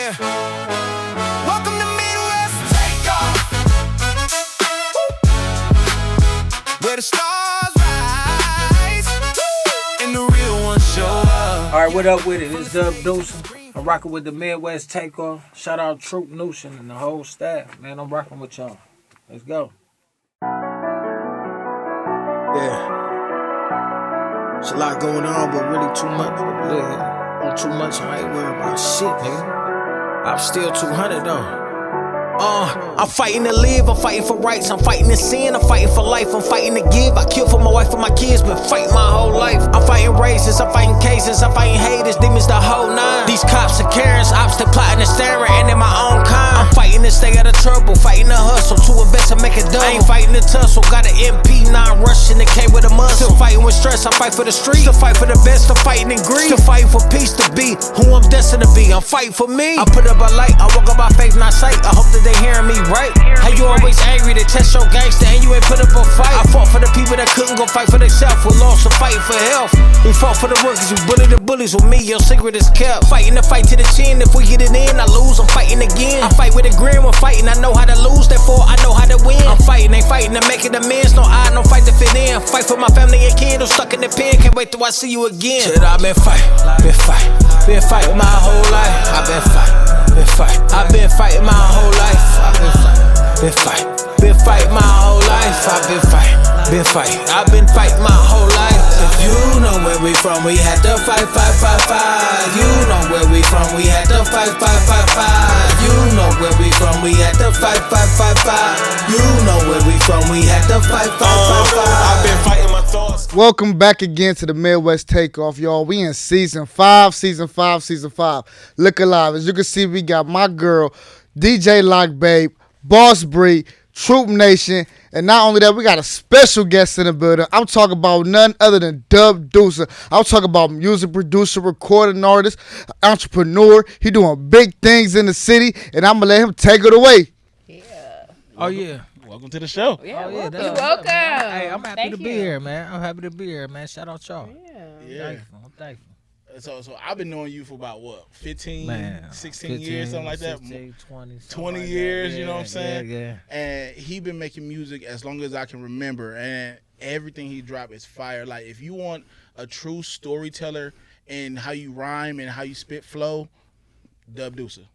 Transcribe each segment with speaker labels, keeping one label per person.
Speaker 1: Yeah. Welcome to Midwest Takeoff, where the stars rise and the real ones show up.
Speaker 2: All right, what up with it? It's Dub Dusa. I'm rocking with the Midwest Takeoff. Shout out Troop Nation and the whole staff. Man, I'm rocking with y'all. Let's go.
Speaker 3: Yeah. It's a lot going on, but really too much. On too much, I ain't worried about shit, nigga. I'm still 200 though. I'm fighting to live, I'm fighting for rights, I'm fighting to sin, I'm fighting for life, I'm fighting to give. I kill for my wife and my kids, been fighting my whole life. I'm fighting races, I'm fighting cases, I'm fighting haters, demons the whole nine. These cops are Karens, ops they plotting and staring, and in my own kind. I'm fighting to stay out of trouble, fighting to hustle, to invest and make it double. I ain't fighting to tussle, got an MP9 rushing the K with a muscle. Still fighting with stress, I fight for the street, still fight for the best, still fighting in greed, still fighting for peace to be who I'm destined to be. I'm fighting for me. I put up a light, I walk up by faith, not sight. I hope that they hearing me right. How you always angry to test your gangster and you ain't put up a fight? I fought for the people that couldn't go fight for themselves, who lost a fight for health. We fought for the rookies, we bullied the bullies. With me, your secret is kept. Fighting the fight to the chin, if we get it in, I lose, I'm fighting again. I fight with a grin when fighting, I know how to lose, therefore I know how to win. I'm fighting, ain't fighting to make it amends, no I, no fight to fit in. Fight for my family and kin, who's stuck in the pen, can't wait till I see you again. Shit, I've been fighting my whole life. I've been fighting my whole life. Been fighting my whole life. I've been fighting my whole life. If you know where we from, we had to fight. You know where we from, we had to fight. You know where we from, we had to fight. You know where we from, we had to fight. I've been fighting my thoughts.
Speaker 4: Welcome back again to the Midwest Takeoff, y'all. We in season 5. Look alive. As you can see, we got my girl, DJ Lock Babe, Boss Bree, Troop Nation, and not only that, we got a special guest in the building. I'm talking about none other than Dub Dusa. I'm talking about music producer, recording artist, entrepreneur. He doing big things in the city, and I'm gonna let him take it away.
Speaker 2: Yeah. Oh yeah.
Speaker 5: Welcome to the show.
Speaker 2: Yeah,
Speaker 6: welcome.
Speaker 2: You're welcome. Hey, I'm happy to be here, man. I'm happy to be here, man. Shout out y'all.
Speaker 5: Yeah.
Speaker 2: I'm thankful.
Speaker 5: So I've been knowing you for about what, 15,
Speaker 2: Man,
Speaker 5: 16 years, something like
Speaker 2: 16,
Speaker 5: that.
Speaker 2: 20
Speaker 5: years,
Speaker 2: like
Speaker 5: you know what I'm saying?
Speaker 2: Yeah.
Speaker 5: And he been making music as long as I can remember, and everything he dropped is fire. Like, if you want a true storyteller in how you rhyme and how you spit flow, Dub Dusa.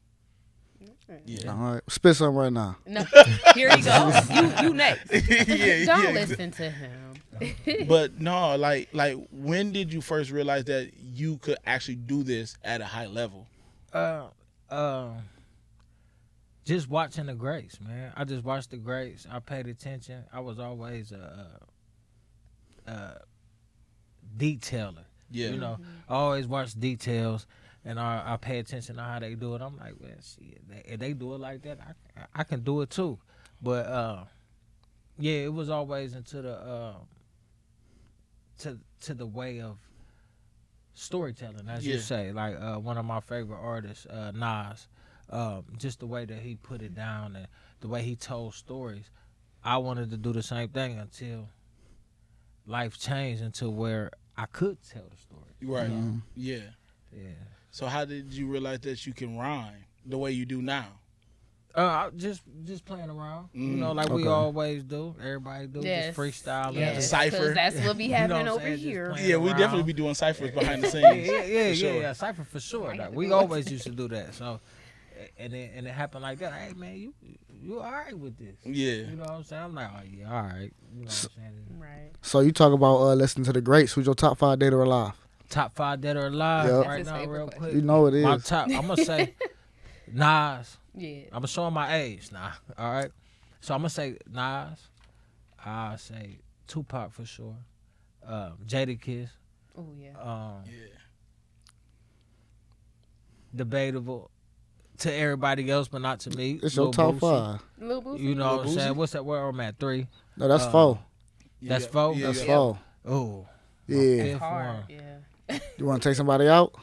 Speaker 4: Yeah. All right, spit something right now.
Speaker 6: No, here he goes. You next. Don't listen to him.
Speaker 5: But no, like when did you first realize that you could actually do this at a high level?
Speaker 2: Just watching the greats, man. I just watched the greats. I paid attention. I was always a detailer.
Speaker 5: Yeah.
Speaker 2: You know, I always watch details, and I pay attention to how they do it. I'm like, man, shit, if they do it like that, I can do it too. But yeah, it was always into the to the way of storytelling, as you say. Like one of my favorite artists, Nas, just the way that he put it down and the way he told stories. I wanted to do the same thing until life changed into where I could tell the story.
Speaker 5: Right.
Speaker 2: You know?
Speaker 5: Yeah.
Speaker 2: Yeah.
Speaker 5: So how did you realize that you can rhyme the way you do now?
Speaker 2: Just playing around, you know, like we always do. Everybody do, just freestyling.
Speaker 6: Yeah,
Speaker 5: Cypher.
Speaker 6: that's what we having
Speaker 2: You know what
Speaker 6: over
Speaker 2: I'm saying?
Speaker 6: here.
Speaker 5: Yeah, we definitely be doing ciphers behind the scenes.
Speaker 2: Yeah, cypher for sure. Like, we always used to do that. So, and it happened like that. Hey man, you all right with this?
Speaker 5: Yeah.
Speaker 2: You know what I'm saying? I'm like, oh yeah, all right. You know what I'm saying?
Speaker 6: Right.
Speaker 4: So you talk about listening to the greats. Who's your top 5 dead or alive?
Speaker 2: Top 5 dead or alive
Speaker 4: Yep.
Speaker 2: right
Speaker 6: That's his
Speaker 2: now,
Speaker 6: favorite
Speaker 2: real
Speaker 6: question.
Speaker 2: quick.
Speaker 4: You know it is.
Speaker 2: My top, I'm gonna say Nas.
Speaker 6: Yeah.
Speaker 2: I'm gonna show him my age now. All right. So I'm gonna say Nas. I'll say Tupac for sure. Jadakiss.
Speaker 6: Oh yeah.
Speaker 2: Debatable to everybody else, but not to me.
Speaker 4: It's your
Speaker 2: Lil
Speaker 4: top
Speaker 2: Boosie.
Speaker 4: 5.
Speaker 6: Lil Boosie.
Speaker 2: You know what I'm
Speaker 5: Boosie?
Speaker 2: saying? What's that? Where I'm at? 3.
Speaker 4: No, that's 4.
Speaker 2: That's 4.
Speaker 4: That's 4.
Speaker 2: Oh.
Speaker 4: Yeah.
Speaker 2: Fifth
Speaker 6: Hard.
Speaker 2: one.
Speaker 6: Yeah.
Speaker 4: You want to take somebody out?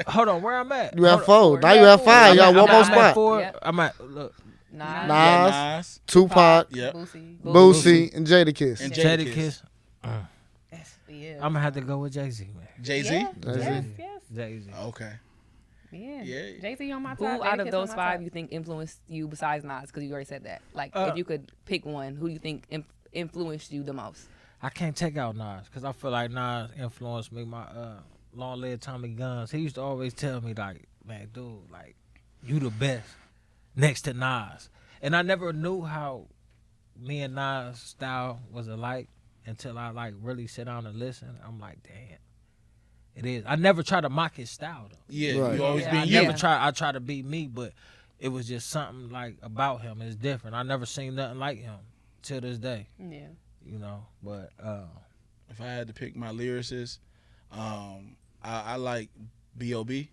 Speaker 2: Hold on, where I'm at?
Speaker 4: You have
Speaker 2: Hold
Speaker 4: 4. Now you have 5. Y'all one more
Speaker 2: I'm at
Speaker 4: spot.
Speaker 2: 4.
Speaker 6: Yep.
Speaker 2: I'm at look.
Speaker 6: Nas.
Speaker 4: Nas, Tupac,
Speaker 5: Yep.
Speaker 4: Boosie, and Jadakiss.
Speaker 5: And
Speaker 2: Jadakiss.
Speaker 6: Yeah.
Speaker 2: I'm gonna have to go with Jay-Z, man.
Speaker 5: Jay-Z?
Speaker 6: Yeah.
Speaker 4: Jay-Z.
Speaker 6: Yes.
Speaker 2: Jay-Z.
Speaker 5: Okay.
Speaker 6: Yeah.
Speaker 5: Yeah.
Speaker 6: Jay-Z on my
Speaker 7: Who
Speaker 6: top.
Speaker 7: out of
Speaker 6: Jadakiss
Speaker 7: those
Speaker 6: on my
Speaker 7: 5
Speaker 6: top.
Speaker 7: you think influenced you besides Nas? Because you already said that. Like, if you could pick one, who do you think influenced you the most?
Speaker 2: I can't take out Nas because I feel like Nas influenced me. My long-lived Tommy Guns. He used to always tell me like, man, dude, like you the best next to Nas. And I never knew how me and Nas' style was alike until I like really sit down and listen. I'm like, damn, it is. I never try to mock his style though.
Speaker 5: Yeah,
Speaker 4: Right.
Speaker 5: you always
Speaker 7: Yeah,
Speaker 5: been
Speaker 2: I
Speaker 5: you.
Speaker 2: never try. I try to be me, but it was just something like about him. It's different. I never seen nothing like him till this day.
Speaker 6: Yeah.
Speaker 2: You know, but
Speaker 5: If I had to pick my lyricist, I like B.O.B.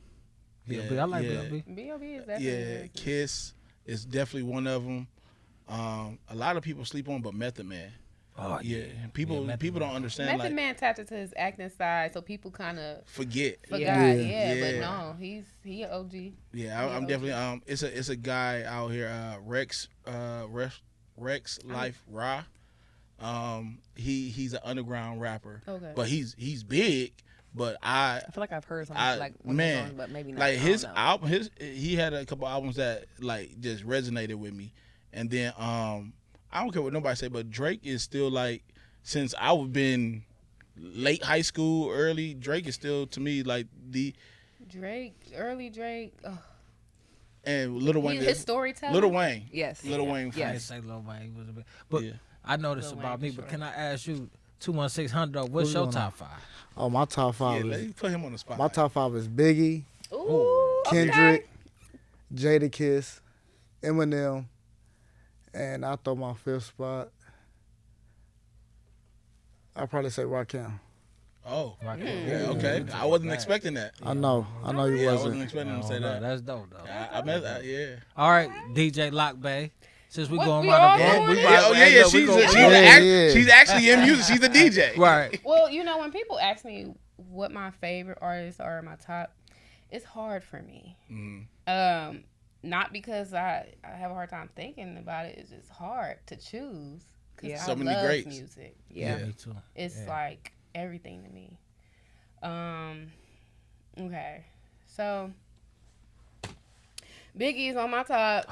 Speaker 2: B.O.B. I like
Speaker 5: yeah.
Speaker 2: B.O.B.
Speaker 6: B.O.B. is definitely.
Speaker 5: Yeah, Kiss is definitely one of them. A lot of people sleep on, but Method Man.
Speaker 2: Oh
Speaker 5: Yeah, people
Speaker 2: Method
Speaker 5: people
Speaker 2: Man.
Speaker 5: don't understand.
Speaker 6: Method
Speaker 5: Like,
Speaker 6: Man tapped into his acting side, so people kind of
Speaker 5: forget.
Speaker 6: forgot.
Speaker 7: Yeah.
Speaker 6: Yeah,
Speaker 5: Yeah.
Speaker 6: but no, he an OG.
Speaker 5: Yeah, I'm definitely. It's a guy out here, Rex Life Ra. He's an underground rapper.
Speaker 6: Okay.
Speaker 5: But he's big. But
Speaker 7: I feel like I've heard something like one of his songs, but maybe not.
Speaker 5: like
Speaker 7: I
Speaker 5: his
Speaker 7: don't know.
Speaker 5: album, he had a couple albums that like just resonated with me. And then I don't care what nobody say, but Drake is still like, since I've been late high school, early, Drake is still to me like the
Speaker 6: Early Drake. Oh,
Speaker 5: and Lil Wayne.
Speaker 6: his storytelling.
Speaker 5: Lil Wayne.
Speaker 7: Yes.
Speaker 5: Lil Wayne.
Speaker 2: I
Speaker 7: Yes.
Speaker 2: didn't say Lil Wayne was a bit, but
Speaker 5: Yeah.
Speaker 2: I know this
Speaker 6: Lil
Speaker 2: about
Speaker 6: Wayne
Speaker 2: me.
Speaker 6: for
Speaker 2: But
Speaker 6: sure.
Speaker 2: can I ask you, 21600 though? What's
Speaker 4: Who's
Speaker 2: your
Speaker 4: on
Speaker 2: top 5?
Speaker 4: Oh, my top
Speaker 5: Yeah,
Speaker 4: five
Speaker 5: let
Speaker 4: is
Speaker 5: me put him on the spot.
Speaker 4: my top 5 is Biggie,
Speaker 6: Ooh,
Speaker 4: Kendrick, Jadakiss, Eminem, and I throw my 5th spot. I'll probably say Rakim.
Speaker 5: Oh,
Speaker 2: Right.
Speaker 5: yeah, okay. I wasn't expecting that.
Speaker 4: I know you
Speaker 5: Yeah, I wasn't
Speaker 4: wasn't.
Speaker 5: expecting him to say
Speaker 2: No,
Speaker 5: that.
Speaker 2: that's dope though.
Speaker 5: I meant that. Yeah.
Speaker 2: All right, DJ Lock Bay. Since we
Speaker 6: What,
Speaker 2: going
Speaker 6: we
Speaker 2: around
Speaker 6: all
Speaker 2: the block,
Speaker 6: doing
Speaker 2: we
Speaker 6: it?
Speaker 2: might-
Speaker 5: Yeah, oh yeah,
Speaker 2: hey,
Speaker 5: yeah.
Speaker 2: look, we
Speaker 5: She's
Speaker 2: gonna-
Speaker 5: she's actually in music. She's a DJ.
Speaker 2: right.
Speaker 6: Well, you know, when people ask me what my favorite artists are in my top, it's hard for me. Not because I have a hard time thinking about it. It's just hard to choose. Cause
Speaker 7: Yeah.
Speaker 6: I
Speaker 5: So many
Speaker 6: love
Speaker 5: greats.
Speaker 6: music.
Speaker 7: Yeah.
Speaker 2: Me too.
Speaker 6: It's
Speaker 2: Yeah.
Speaker 6: like everything to me. Okay. So Biggie's on my top.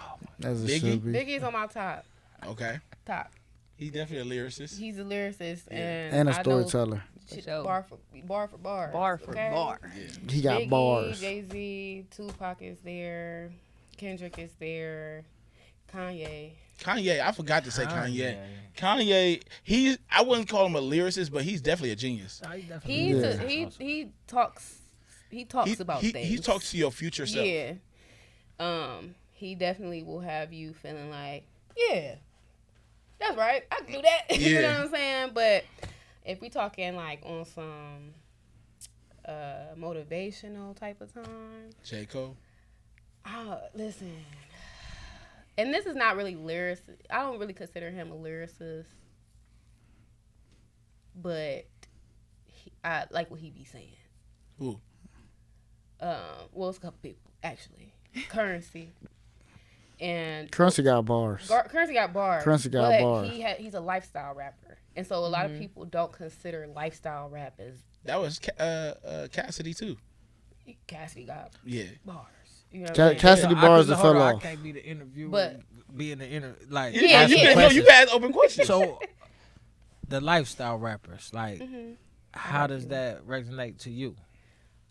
Speaker 4: As it
Speaker 5: Biggie?
Speaker 4: should be.
Speaker 6: Biggie's on my top.
Speaker 5: Okay.
Speaker 6: Top.
Speaker 5: He's definitely a lyricist.
Speaker 6: He's a lyricist and
Speaker 4: And a
Speaker 6: I know
Speaker 4: storyteller.
Speaker 6: shit
Speaker 7: For sure.
Speaker 6: bar for bar.
Speaker 7: Bar for
Speaker 6: okay?
Speaker 7: bar.
Speaker 4: He got
Speaker 6: Biggie,
Speaker 4: bars.
Speaker 6: Jay-Z, Tupac is there. Kendrick is there. Kanye.
Speaker 5: Kanye, I forgot to say Kanye. Kanye, I wouldn't call him a lyricist, but he's definitely a genius.
Speaker 2: Nah, he definitely
Speaker 6: He's
Speaker 2: is.
Speaker 6: he talks about things.
Speaker 5: He talks to your future self.
Speaker 6: Yeah. He definitely will have you feeling like, yeah, that's right. I can do that. You know
Speaker 5: Yeah.
Speaker 6: what I'm saying? But if we talking like on some motivational type of time,
Speaker 5: J. Cole.
Speaker 6: listen. And this is not really lyricist. I don't really consider him a lyricist, but I like what he be saying.
Speaker 5: Who?
Speaker 6: Well, it's a couple people actually. Currency. And
Speaker 4: Currency got bars.
Speaker 6: Currency got bars.
Speaker 4: Currency got
Speaker 6: but
Speaker 4: bars.
Speaker 6: He's a lifestyle rapper, and so a lot of people don't consider lifestyle rap as
Speaker 5: That was Cassidy too.
Speaker 6: Cassidy got
Speaker 5: Yeah.
Speaker 6: bars. You know what I'm saying?
Speaker 4: Cassidy
Speaker 2: I
Speaker 4: bars
Speaker 2: couldn't-
Speaker 4: that
Speaker 2: hold
Speaker 4: fell
Speaker 2: on,
Speaker 4: off.
Speaker 2: I can't be the interviewer,
Speaker 6: But-
Speaker 2: be in the like
Speaker 6: Yeah,
Speaker 2: asking
Speaker 6: yeah.
Speaker 5: No,
Speaker 2: questions.
Speaker 5: you can ask open questions.
Speaker 2: So the lifestyle rappers, like,
Speaker 6: Mm-hmm.
Speaker 2: how does that resonate to you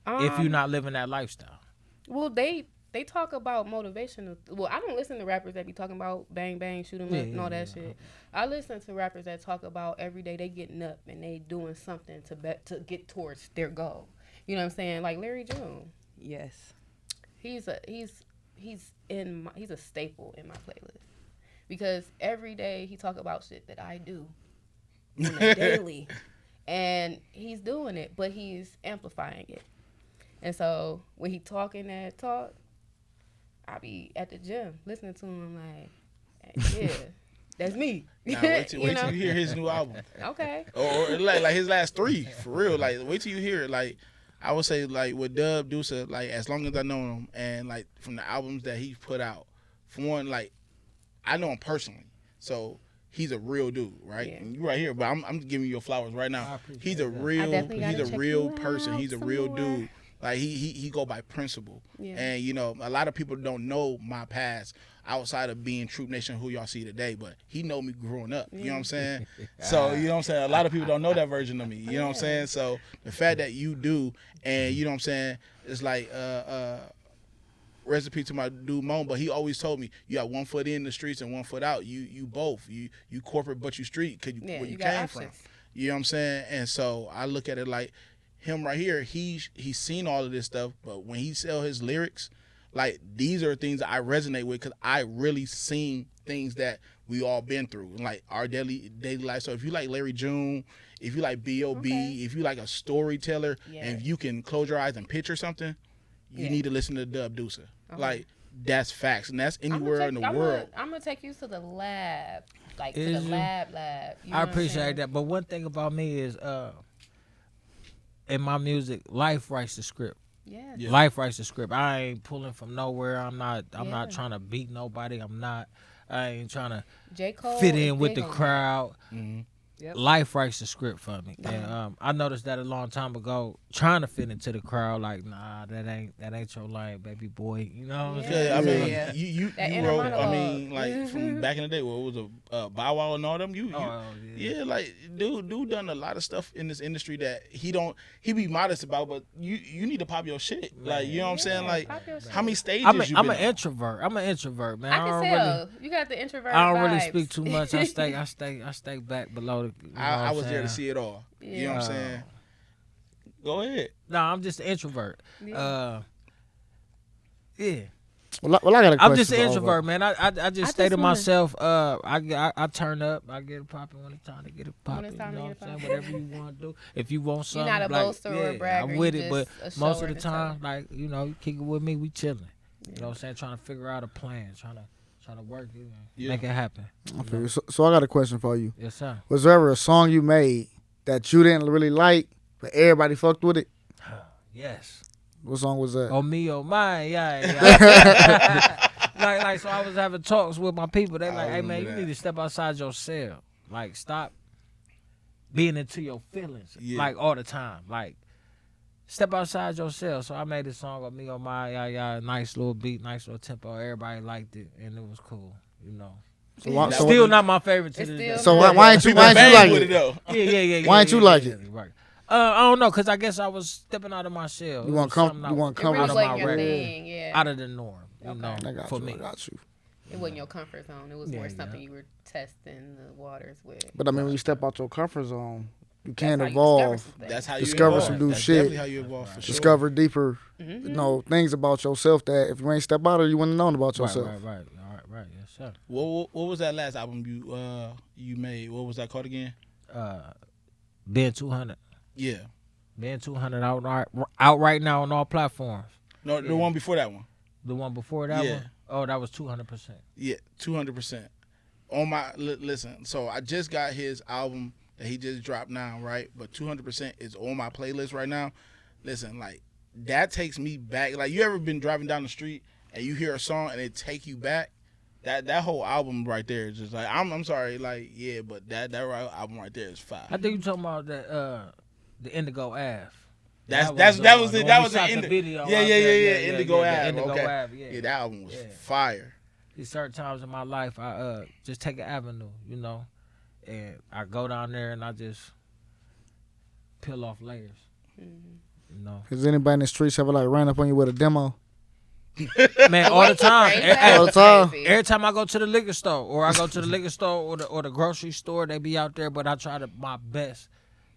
Speaker 2: if you're not living that lifestyle?
Speaker 6: Well, they talk about motivational. Well, I don't listen to rappers that be talking about bang bang, shoot 'em up, and all that shit. I listen to rappers that talk about every day they getting up and they doing something to get towards their goal. You know what I'm saying? Like Larry June.
Speaker 7: Yes.
Speaker 6: He's a staple in my playlist because every day he talk about shit that I do on a daily, and he's doing it, but he's amplifying it. And so when he talking that talk, I be at the gym listening to him like, hey, yeah, that's me.
Speaker 5: Nah, wait till
Speaker 6: You know?
Speaker 5: you hear his new album,
Speaker 6: Okay.
Speaker 5: or like his last 3 for real. Like wait till you hear it. Like I would say, like with Dub Dusa, like as long as I know him, and like from the albums that he put out, for one, like I know him personally, so he's a real dude, right?
Speaker 6: Yeah.
Speaker 5: And you right here, but I'm giving you your flowers right now. He's a
Speaker 6: I
Speaker 5: real
Speaker 6: definitely gotta check
Speaker 5: real
Speaker 6: you
Speaker 5: person.
Speaker 6: out
Speaker 5: He's a
Speaker 6: some
Speaker 5: real
Speaker 6: more.
Speaker 5: dude. Like he go by principle.
Speaker 6: Yeah.
Speaker 5: And you know, a lot of people don't know my past outside of being Troop Nation who y'all see today, but he know me growing up. You know what I'm saying? So you know what I'm saying? A lot of people don't know that version of me. You know what I'm saying? So the fact that you do, and you know what I'm saying, it's like recipe to my dude Moan, but he always told me you got one foot in the streets and one foot out. You both. You corporate but you street because where you
Speaker 6: got
Speaker 5: came
Speaker 6: options.
Speaker 5: from. You know what I'm saying? And so I look at it like him right here, he's seen all of this stuff, but when he sell his lyrics, like these are things that I resonate with because I really seen things that we all been through, like our daily life. So if you like Larry June, if you like B.O.B., if you like a storyteller, and if you can close your eyes and picture something, you need to listen to Dub Dusa. Like that's facts, and that's anywhere in the world.
Speaker 6: I'm gonna take you to the lab, like
Speaker 2: Is
Speaker 6: to the
Speaker 2: you?
Speaker 6: lab. You know
Speaker 2: I
Speaker 6: what I'm saying?
Speaker 2: appreciate that. But one thing about me is, in my music, life writes the script.
Speaker 6: Yeah.
Speaker 2: Life writes the script. I ain't pulling from nowhere. I'm not trying to beat nobody. I ain't trying to
Speaker 6: J. Cole
Speaker 2: fit
Speaker 6: is
Speaker 2: in with
Speaker 6: big
Speaker 2: the
Speaker 6: on
Speaker 2: crowd.
Speaker 7: Yep.
Speaker 2: Life writes the script for me. And I noticed that a long time ago, trying to fit into the crowd, like, nah, that ain't your lane, baby boy. You know what I'm saying?
Speaker 5: Yeah, I mean,
Speaker 7: Yeah.
Speaker 5: you
Speaker 6: That inner
Speaker 5: wrote. I
Speaker 6: monologue.
Speaker 5: mean, like from back in the day, what was a Bow Wow and all them. Yeah, like dude done a lot of stuff in this industry that he be modest about, but you need to pop your shit. Like you know what I'm saying? Like
Speaker 6: pop your shit.
Speaker 5: how many stages
Speaker 2: I'm
Speaker 5: you
Speaker 2: an
Speaker 5: been on?
Speaker 2: introvert. I'm an introvert, man.
Speaker 6: I can
Speaker 2: don't
Speaker 6: tell you got the introvert.
Speaker 2: I don't really
Speaker 6: vibes.
Speaker 2: speak too much. I stay back below the. You know
Speaker 5: I
Speaker 2: what
Speaker 5: was
Speaker 2: I'm
Speaker 5: there to
Speaker 2: saying?
Speaker 5: see it all. You know what I'm saying? Go ahead.
Speaker 2: No, I'm just an introvert. Yeah.
Speaker 4: Well, I got a question.
Speaker 2: I'm just an
Speaker 4: for
Speaker 2: introvert,
Speaker 4: Ovo.
Speaker 2: man. I just stay to myself. I turn up. I get it popping when it's time to get it popping.
Speaker 6: it's
Speaker 2: You
Speaker 6: time to
Speaker 2: know
Speaker 6: get
Speaker 2: what
Speaker 6: it
Speaker 2: I'm saying? Whatever you want to do. If you want
Speaker 6: You're
Speaker 2: something,
Speaker 6: not a
Speaker 2: like,
Speaker 6: boaster or a
Speaker 2: yeah,
Speaker 6: bragger,
Speaker 2: I'm with
Speaker 6: you
Speaker 2: it. But
Speaker 6: just a
Speaker 2: most
Speaker 6: shower
Speaker 2: of the
Speaker 6: to
Speaker 2: time,
Speaker 6: tell.
Speaker 2: like you know, you kick it with me, we chilling. You know what I'm saying? Trying to figure out a plan, trying to work it, make it happen.
Speaker 4: I feel you. So I got a question for you.
Speaker 2: Yes, sir.
Speaker 4: Was there ever a song you made that you didn't really like, but everybody fucked with it?
Speaker 2: Yes.
Speaker 4: What song was that?
Speaker 2: Oh me, oh mine, yeah. like so I was having talks with my people. They like, hey man, you need to step outside your cell. Like stop being into your feelings like all the time. Like step outside your cell. So I made this song of me, oh my, yeah, nice little beat, nice little tempo. Everybody liked it and it was cool, you know.
Speaker 4: So
Speaker 2: Still not my favorite to
Speaker 6: It's
Speaker 2: this
Speaker 6: still
Speaker 2: day.
Speaker 4: So why ain't you like
Speaker 5: with it
Speaker 4: it?
Speaker 5: though?
Speaker 2: Yeah.
Speaker 4: Why ain't you like it?
Speaker 2: Right. I don't know, cause I guess I was stepping out of my shell.
Speaker 4: You
Speaker 2: It
Speaker 4: want
Speaker 2: was something
Speaker 4: you want
Speaker 6: It
Speaker 4: comfort?
Speaker 6: really
Speaker 2: out of
Speaker 6: wasn't
Speaker 2: my
Speaker 6: your
Speaker 2: record.
Speaker 6: thing, yeah.
Speaker 2: out of the norm, you know,
Speaker 4: I got
Speaker 2: for
Speaker 4: you.
Speaker 2: me.
Speaker 4: I got you.
Speaker 6: It wasn't your comfort zone. It was
Speaker 2: Yeah,
Speaker 6: more
Speaker 2: yeah.
Speaker 6: something you were testing the waters with.
Speaker 4: But I mean, when you step out your comfort zone, you can
Speaker 6: That's how you discover
Speaker 4: evolve,
Speaker 6: some things.
Speaker 5: That's how you
Speaker 4: Discover
Speaker 5: evolve.
Speaker 4: some new
Speaker 5: That's
Speaker 4: shit.
Speaker 5: Definitely how you evolve for sure.
Speaker 4: discover deeper,
Speaker 6: Mm-hmm.
Speaker 4: you know, things about yourself that if you ain't step out of, you wouldn't have known about yourself.
Speaker 2: Right. Yes, sir.
Speaker 5: What was that last album you made? What was that called again?
Speaker 2: Ben 200.
Speaker 5: Yeah.
Speaker 2: Ben 200 out right now on all platforms.
Speaker 5: No, the one before that one.
Speaker 2: The one before that
Speaker 5: Yeah.
Speaker 2: one, oh, that was 200%.
Speaker 5: Yeah, 200%. On my listen, so I just got his album that he just dropped now, right? But 200% is on my playlist right now. Listen, like that takes me back. Like you ever been driving down the street and you hear a song and it take you back? That whole album right there is just like I'm sorry, like yeah, but that album right there is fire.
Speaker 2: I think you're talking about the Indigo Ave.
Speaker 5: That was
Speaker 2: the
Speaker 5: the
Speaker 2: one we shot
Speaker 5: end
Speaker 2: the
Speaker 5: of
Speaker 2: video.
Speaker 5: yeah,
Speaker 2: out there.
Speaker 5: Indigo
Speaker 2: the
Speaker 5: Ave.
Speaker 2: Indigo
Speaker 5: Okay.
Speaker 2: Ave,
Speaker 5: Yeah, that album was fire.
Speaker 2: These certain times in my life, I just take an avenue, you know, and I go down there and I just peel off layers, you know.
Speaker 4: Has anybody in the streets ever like ran up on you with a demo?
Speaker 2: Man, all the time.
Speaker 4: All the time.
Speaker 2: Every time I go to the liquor store, or I go to the liquor store or the grocery store, they be out there, but I try my best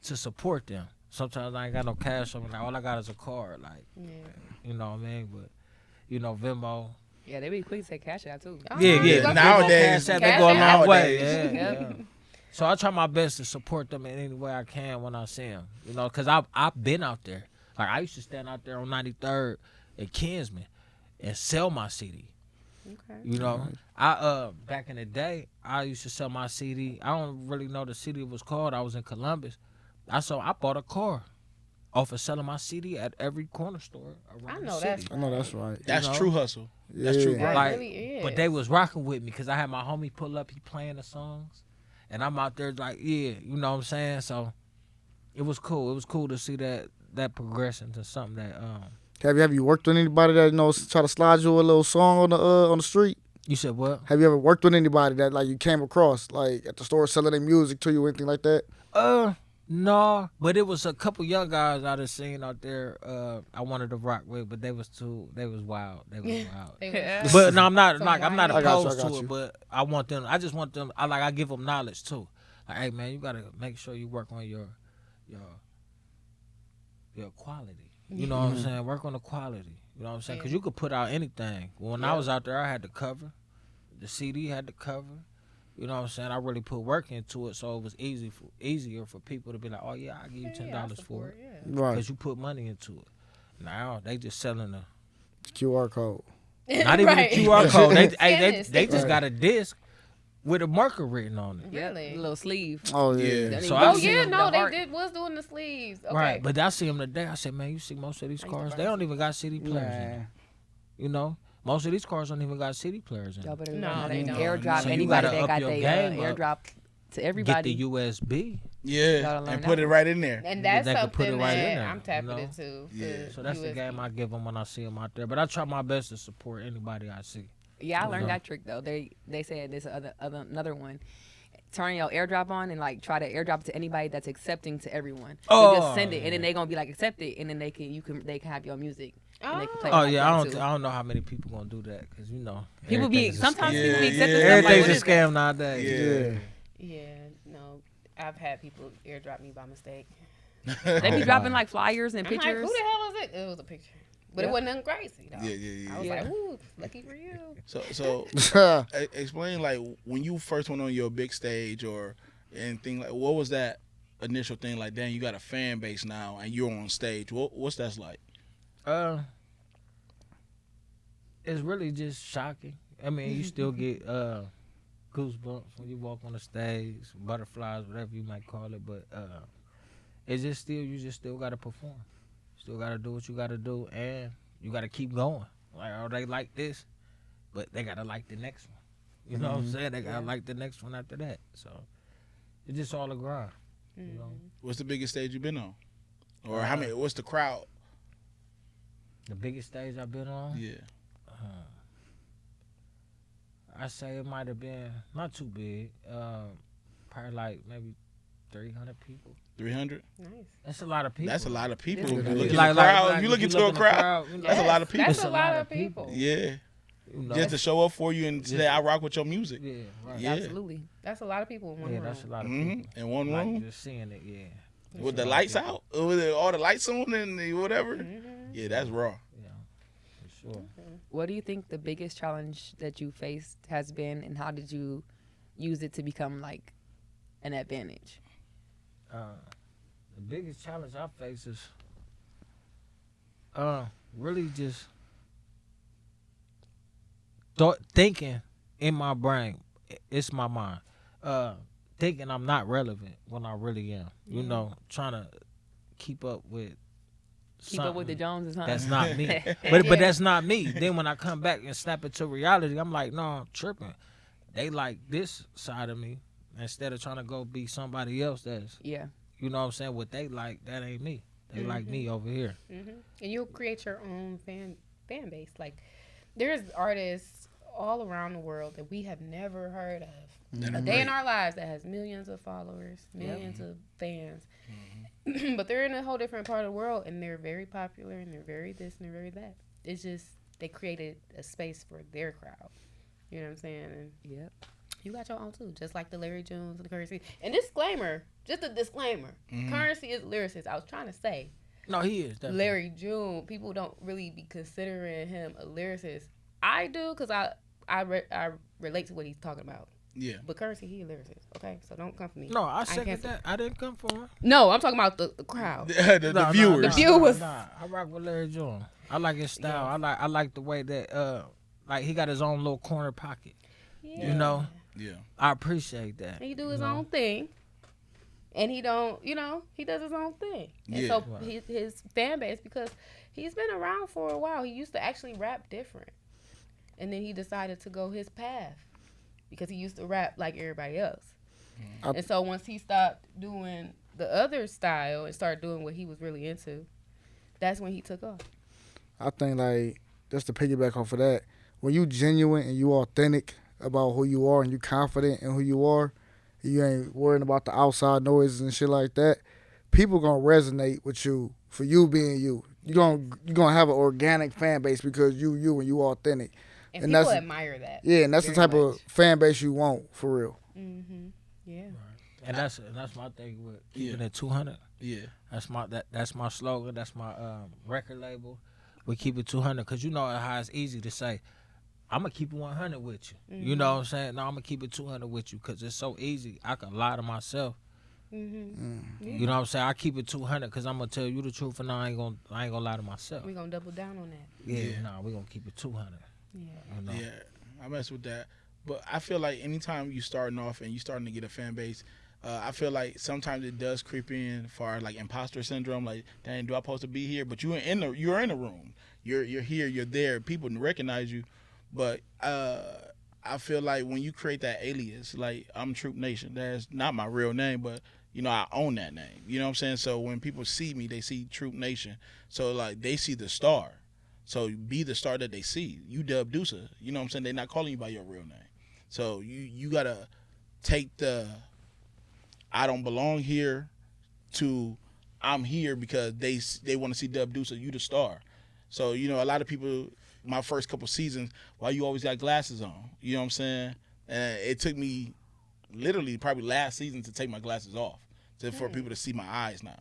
Speaker 2: to support them. Sometimes I ain't got no cash on me. Like, all I got is a card. Like, you know what I mean? But, you know, Venmo.
Speaker 7: Yeah, they be quick to take cash out too.
Speaker 2: Yeah.
Speaker 5: Nowadays,
Speaker 2: Cash App, they go a long way.
Speaker 5: nowadays.
Speaker 2: Yeah. So I try my best to support them in any way I can when I see them. You know, because I've been out there. Like, I used to stand out there on 93rd at Kinsman and sell my CD.
Speaker 6: Okay.
Speaker 2: You know, I back in the day, I used to sell my CD. I don't really know the CD was called. I was in Columbus. I bought a car off of selling my CD at every corner store around
Speaker 6: I
Speaker 2: the
Speaker 6: know
Speaker 2: city.
Speaker 6: that's
Speaker 4: I know that's right.
Speaker 5: That's
Speaker 2: You know?
Speaker 5: true hustle.
Speaker 4: Yeah.
Speaker 5: That's true.
Speaker 6: That
Speaker 2: Like,
Speaker 6: really is.
Speaker 2: but they was rocking with me because I had my homie pull up. He playing the songs, and I'm out there like, yeah, you know what I'm saying. So it was cool. It was cool to see that that progression to something that
Speaker 4: Have you worked with anybody that try to slide you a little song on the street?
Speaker 2: you said what?
Speaker 4: Have you ever worked with anybody that like you came across like at the store selling their music to you or anything like that?
Speaker 2: No, but it was a couple young guys I done seen out there. I wanted to rock with, but they was wild. They was wild. But no, I'm not
Speaker 4: I got
Speaker 2: opposed to
Speaker 4: you.
Speaker 2: it. But I want them. I just want them. I give them knowledge too. Like, hey man, you gotta make sure you work on your quality. You know what I'm saying? Work on the quality. You know what I'm saying? Because you could put out anything. When I was out there, I had the cover. The CD had the cover. You know what I'm saying? I really put work into it, so it was easier for people to be like, oh yeah, I'll give you $10 for it.
Speaker 4: Right.
Speaker 2: Because you put money into it. Now they just selling a
Speaker 4: QR code.
Speaker 2: not even a QR code. They just
Speaker 6: Right.
Speaker 2: got a disc with a marker written on it.
Speaker 6: Really?
Speaker 7: A little sleeve.
Speaker 4: Oh yeah.
Speaker 5: Yeah.
Speaker 2: So
Speaker 7: I
Speaker 2: I
Speaker 6: Oh
Speaker 2: see
Speaker 6: yeah,
Speaker 2: them,
Speaker 6: no,
Speaker 7: the
Speaker 6: they
Speaker 7: heart.
Speaker 6: was doing the sleeves. Okay.
Speaker 2: right. But I see them today. I said, man, you see most of these cars, they don't even got CD players in them. You know, most of these cars don't even got CD players in
Speaker 7: Y'all
Speaker 2: them.
Speaker 7: better
Speaker 6: No,
Speaker 7: know
Speaker 6: they don't.
Speaker 7: airdrop
Speaker 2: So you
Speaker 7: anybody
Speaker 2: gotta
Speaker 7: that
Speaker 2: up
Speaker 7: got
Speaker 2: your
Speaker 7: the
Speaker 2: game up.
Speaker 7: airdrop to
Speaker 2: Get
Speaker 7: everybody.
Speaker 2: the USB.
Speaker 5: Yeah,
Speaker 7: Gotta learn
Speaker 5: and
Speaker 7: that
Speaker 5: put it
Speaker 7: one.
Speaker 5: right in there.
Speaker 6: And that's
Speaker 2: They could put
Speaker 6: something
Speaker 2: it right in
Speaker 6: that
Speaker 2: there,
Speaker 6: I'm
Speaker 2: you
Speaker 6: tapping
Speaker 2: know?
Speaker 6: into.
Speaker 5: Yeah.
Speaker 2: So that's the
Speaker 6: USB.
Speaker 2: game I give them when I see them out there. But I try my best to support anybody I see.
Speaker 7: Yeah, I learned
Speaker 2: know?
Speaker 7: that trick though. They said this another one. Turn your airdrop on and like try to airdrop it to anybody that's accepting to everyone. So
Speaker 2: Oh,
Speaker 7: just send it and then they gonna be like accepted and then they can have your music. And they can play it
Speaker 2: Oh
Speaker 7: like
Speaker 2: yeah,
Speaker 7: that, too.
Speaker 2: I don't know how many people gonna do that because
Speaker 7: People be
Speaker 2: everything's a
Speaker 7: sometimes
Speaker 2: scam.
Speaker 7: people be
Speaker 5: Yeah,
Speaker 7: accepting
Speaker 5: yeah.
Speaker 7: stuff like
Speaker 2: Everything's
Speaker 7: what
Speaker 2: a
Speaker 7: is that?
Speaker 2: scam nowadays.
Speaker 5: Yeah.
Speaker 6: Yeah, no, I've had people airdrop me by mistake.
Speaker 7: They be
Speaker 2: Oh,
Speaker 7: dropping
Speaker 2: wow.
Speaker 7: like flyers and
Speaker 6: I'm like,
Speaker 7: pictures.
Speaker 6: who the hell is it? It was a picture, but
Speaker 7: Yeah.
Speaker 6: it wasn't nothing crazy though.
Speaker 5: Yeah.
Speaker 6: I was
Speaker 7: Yeah.
Speaker 6: like, ooh, lucky for you.
Speaker 5: So explain like when you first went on your big stage or anything like what was that initial thing like? Damn, you got a fan base now and you're on stage. What's that like?
Speaker 2: It's really just shocking. I mean, you still get goosebumps when you walk on the stage, butterflies, whatever you might call it. But it's just you just still gotta perform. Still gotta do what you gotta do, and you gotta keep going. Like, oh, they like this, but they gotta like the next one. You know what I'm saying? They gotta like the next one after that. So it's just all a grind. You know,
Speaker 5: What's the biggest stage you've been on? Or how many? What's the crowd?
Speaker 2: the biggest stage I've been on.
Speaker 5: Yeah.
Speaker 2: I say it might have been not too big. Probably like maybe 300 people.
Speaker 5: 300?
Speaker 6: Nice.
Speaker 2: That's a lot of people.
Speaker 5: That's a lot of people.
Speaker 6: Yeah.
Speaker 5: If you look
Speaker 2: Like-
Speaker 5: at the crowd,
Speaker 2: like
Speaker 5: if you look
Speaker 2: if
Speaker 5: into a
Speaker 2: in the
Speaker 5: crowd,
Speaker 2: you know,
Speaker 5: That's a lot of people.
Speaker 6: That's
Speaker 2: It's
Speaker 6: a lot of people.
Speaker 5: yeah.
Speaker 2: you know.
Speaker 5: Just to show up for you and say, I rock with your music.
Speaker 2: Yeah, right.
Speaker 5: Yeah.
Speaker 7: Absolutely.
Speaker 6: That's a lot of people in one
Speaker 2: Yeah,
Speaker 6: room.
Speaker 2: that's a lot of
Speaker 5: hmm
Speaker 2: people.
Speaker 5: In one
Speaker 2: Like
Speaker 5: room
Speaker 2: just seeing it, yeah.
Speaker 5: with the
Speaker 2: That's a lot of
Speaker 5: lights
Speaker 2: people.
Speaker 5: out, with all the lights on and whatever. Yeah, that's raw.
Speaker 2: Yeah, for sure.
Speaker 7: What do you think the biggest challenge that you faced has been, and how did you use it to become like an advantage?
Speaker 2: The biggest challenge I face is really just thinking in my brain. It's my mind. Thinking I'm not relevant when I really am. You know, trying to keep up with
Speaker 7: Keep up with the Joneses, huh?
Speaker 2: That's not me. But that's not me. Then when I come back and snap it to reality, I'm like, no, I'm tripping. They like this side of me instead of trying to go be somebody else that's,
Speaker 7: Yeah.
Speaker 2: you know what I'm saying, what they like, that ain't me. They like me over here.
Speaker 6: And you'll create your own fan base. Like, there's artists all around the world that we have never heard of. A day in our lives that has millions of followers, millions of fans. But they're in a whole different part of the world, and they're very popular, and they're very this, and they're very that. It's just they created a space for their crowd. You know what I'm saying? And
Speaker 7: Yep.
Speaker 6: you got your own too, just like the Larry Jones and the Currency. And disclaimer, just a disclaimer, Currency is lyricist. I was trying to say
Speaker 2: No, he is. Definitely.
Speaker 6: Larry June. People don't really be considering him a lyricist. I do because I relate to what he's talking about.
Speaker 5: Yeah.
Speaker 6: But Currency, he a lyricist. Okay, so don't come for me.
Speaker 2: No, I
Speaker 6: ain't
Speaker 2: second
Speaker 6: cancel-
Speaker 2: that. I didn't come for him.
Speaker 6: No, I'm talking about the crowd.
Speaker 5: the
Speaker 2: Nah,
Speaker 5: viewers.
Speaker 6: The viewers.
Speaker 2: Nah, I rock with Larry Jones. I like his style. I like the way that like he got his own little corner pocket.
Speaker 6: Yeah.
Speaker 2: You know,
Speaker 5: Yeah.
Speaker 2: I appreciate that.
Speaker 6: And he do his
Speaker 2: you know?
Speaker 6: own thing. And he don't, he does his own thing. And
Speaker 5: Yeah.
Speaker 6: so his fan base, because he's been around for a while. He used to actually rap different. And then he decided to go his path because he used to rap like everybody else. And so once he stopped doing the other style and started doing what he was really into, that's when he took off.
Speaker 4: I think like just to piggyback off of that, when you genuine and you authentic about who you are and you confident in who you are, you ain't worrying about the outside noises and shit like that. People gonna resonate with you for you being you. You gonna have an organic fan base because you and you authentic.
Speaker 6: And
Speaker 4: And
Speaker 6: people
Speaker 4: that's-
Speaker 6: admire that.
Speaker 4: Yeah, and that's the
Speaker 6: very
Speaker 4: type of
Speaker 6: much.
Speaker 4: fan base you want for real.
Speaker 6: Yeah.
Speaker 2: And that's my thing with keeping
Speaker 5: Yeah.
Speaker 2: it 200.
Speaker 5: Yeah.
Speaker 2: That's my slogan. That's my record label. We keep it 200 because you know how it's easy to say, I'm gonna keep it 100 with you. You know what I'm saying? No, I'm gonna keep it 200 with you because it's so easy. I can lie to myself. You know what I'm saying? I keep it 200 because I'm gonna tell you the truth, and I ain't gonna lie to myself.
Speaker 6: We're gonna double down on that.
Speaker 2: Yeah, nah, we gonna keep it 200.
Speaker 6: Yeah.
Speaker 2: You know?
Speaker 5: Yeah, I mess with that. But I feel like anytime you starting off and you starting to get a fan base, I feel like sometimes it does creep in for like imposter syndrome. Like, dang, do I supposed to be here? But you're in the room. You're here. You're there. People recognize you. But I feel like when you create that alias, like I'm Troop Nation. That's not my real name, but you know I own that name. You know what I'm saying? So when people see me, they see Troop Nation. So like they see the star. So be the star that they see. You Dub Dusa. You know what I'm saying? They're not calling you by your real name. So you gotta take the I don't belong here to I'm here because they want to see Dub Dusa. You the star. So you know a lot of people. My first couple seasons, why you always got glasses on? You know what I'm saying? And it took me literally probably last season to take my glasses off for people to see my eyes now.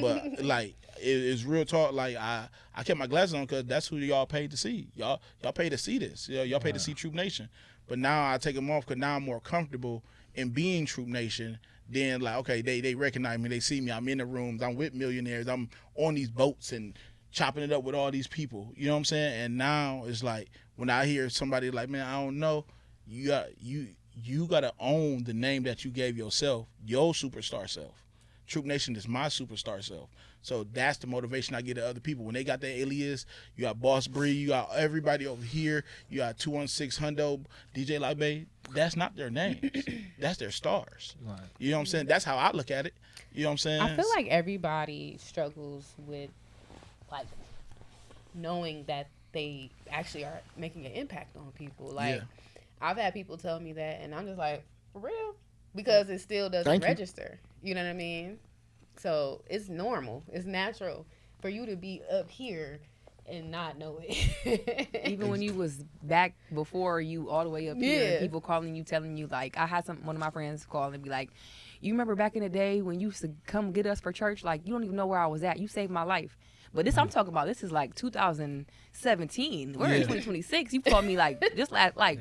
Speaker 5: But like it's real talk. Like I kept my glasses on because that's who y'all paid to see. Y'all paid to see this. Y'all paid to see Troop Nation. But now I take them off because now I'm more comfortable in being Troop Nation. Then like okay, they recognize me. They see me. I'm in the rooms. I'm with millionaires. I'm on these boats and chopping it up with all these people. You know what I'm saying? And now it's like when I hear somebody like, man, I don't know, you gotta own the name that you gave yourself, your superstar self. Troop Nation is my superstar self. So that's the motivation I get to other people. When they got their alias, you got Boss Bree, you got everybody over here, you got 216 Hundo, DJ Libe. That's not their names. That's their stars.
Speaker 2: Right.
Speaker 5: You know what I'm saying? That's how I look at it. You know what I'm saying?
Speaker 6: I feel like everybody struggles with like knowing that they actually are making an impact on people. Like
Speaker 5: Yeah.
Speaker 6: I've had people tell me that and I'm just like, for real? Because it still doesn't
Speaker 4: Thank you.
Speaker 6: register. You know what I mean? So it's normal. It's natural for you to be up here and not know it.
Speaker 7: Even when you was back before you all the way up here,
Speaker 6: Yeah.
Speaker 7: people calling you, telling you like, I had one of my friends call and be like, you remember back in the day when you used to come get us for church? Like, you don't even know where I was at. You saved my life. But this I'm talking about, this is like 2017. We're in 2026. You called me like just like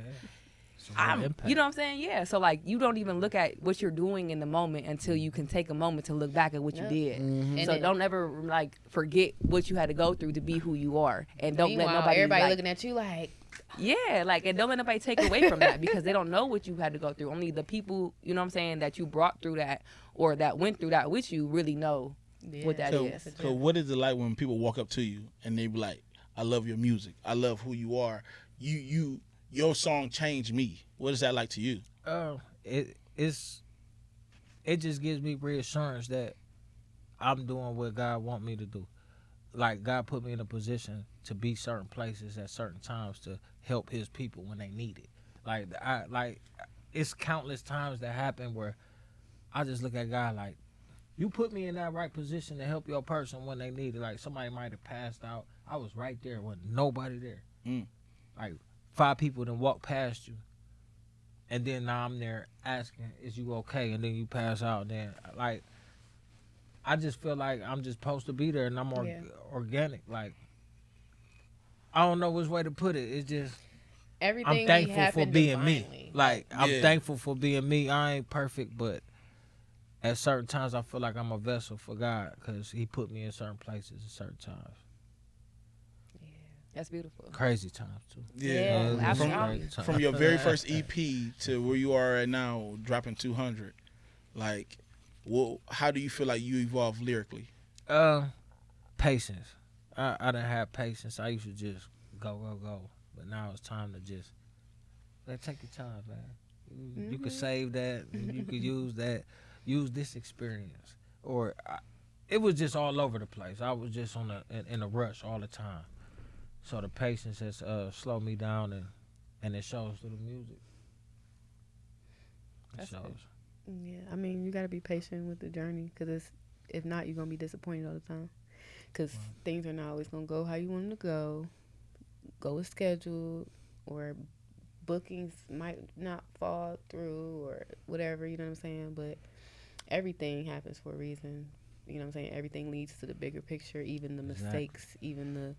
Speaker 7: you know what I'm saying? Yeah. So like you don't even look at what you're doing in the moment until you can take a moment to look back at what you did.
Speaker 6: And
Speaker 7: So
Speaker 6: then-
Speaker 7: don't ever like forget what you had to go through to be who you are, and don't let
Speaker 6: Meanwhile,
Speaker 7: nobody
Speaker 6: everybody
Speaker 7: like,
Speaker 6: looking at you like,
Speaker 7: yeah, like, and don't let nobody take away from that because they don't know what you had to go through. Only the people, you know what I'm saying, that you brought through that or that went through that with you really know what that
Speaker 5: So,
Speaker 7: is.
Speaker 5: so what is it like when people walk up to you and they be like, I love your music. I love who you are. Your song changed me. What is that like to you?
Speaker 2: It just gives me reassurance that I'm doing what God want me to do. Like God put me in a position to be certain places at certain times to help His people when they need it. Like it's countless times that happen where I just look at God like, you put me in that right position to help your person when they need it. Like somebody might have passed out. I was right there when nobody there. Like 5 people done walk past you. And then now I'm there asking, is you okay? And then you pass out. And then like, I just feel like I'm just supposed to be there and I'm organic. Like, I don't know which way to put it. It's just,
Speaker 6: everything
Speaker 2: I'm thankful for
Speaker 6: happened
Speaker 2: being me.
Speaker 6: divinely.
Speaker 2: Like, I'm
Speaker 5: Yeah.
Speaker 2: thankful for being me. I ain't perfect, but at certain times I feel like I'm a vessel for God because He put me in certain places at certain times.
Speaker 7: That's beautiful.
Speaker 2: Crazy times too.
Speaker 7: Yeah,
Speaker 2: It's
Speaker 7: absolutely.
Speaker 2: crazy times.
Speaker 5: From your very first EP to where you are right now, dropping 200, like, how do you feel like you evolved lyrically?
Speaker 2: Patience. I didn't have patience. I used to just go. But now it's time to just take your time, man. You could save that. You could use that. Use this experience. Or it was just all over the place. I was just in a rush all the time. So the patience has slowed me down, and it shows through the music. It
Speaker 6: That's
Speaker 2: shows.
Speaker 6: good. Yeah, I mean, you gotta be patient with the journey, because if not, you're gonna be disappointed all the time. Because things are not always gonna go how you want them to go as scheduled, or bookings might not fall through, or whatever. You know what I'm saying? But everything happens for a reason. You know what I'm saying? Everything leads to the bigger picture, even the mistakes, even